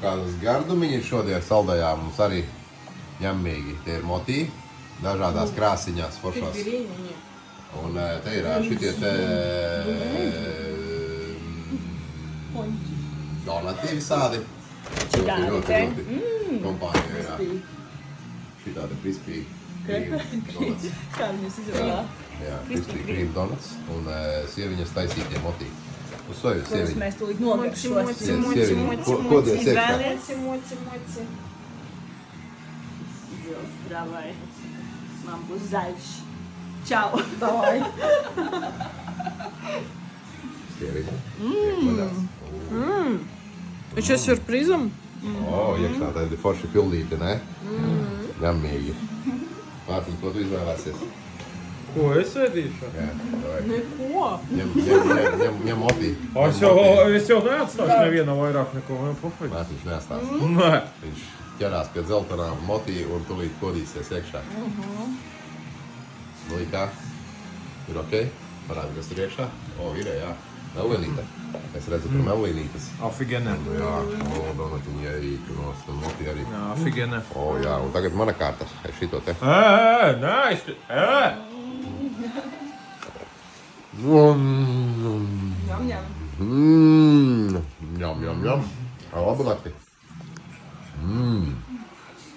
Kādas gardumiņas šodien saldējām mums arī ņemmīgi. Tie ir motīvi, dažādās krāsiņās, foršās. Un te ir šitie te donati visādi. Ļoti kompānija, jā. Šitādi crispy cream donuts. Kā viņus izvēlē? Jā, crispy cream donuts un sieviņas taisītie motīvi. Uz soju Kurus sieviņu. mēs tūlīt nopirkšos. Kodies iekšā. Moci. Zils, davai. Man būs zaļš. Čau. Davai. Sieviņa. Viņš ir surprizam? Iekšā tādi forši pildīti, ne? Ņemmīgi. Mārtiņ, ko tu izvēlēsies? Ko es ēdīšu? Jā, davai. Neko. Ņem motī. Es jau neatstāšu nevienam vairāk neko. Man pofīgi. Mārtiņš neatstās. Nē. Viņš ķerās pie dzeltenām motī un tulīt kodīsies iekšā. Nu, kā? Ir ok? Parādi, kas tur iekšā? Ir, jā. Melnīte. Es redzu, tur melnītes. Afigene. Nu, jā, donatiņi ieīt un motī arī. Jā, afigene. Jā, un tagad mana kārta. Es šito te. Nē, Ņem. Ņem. Labu nakti.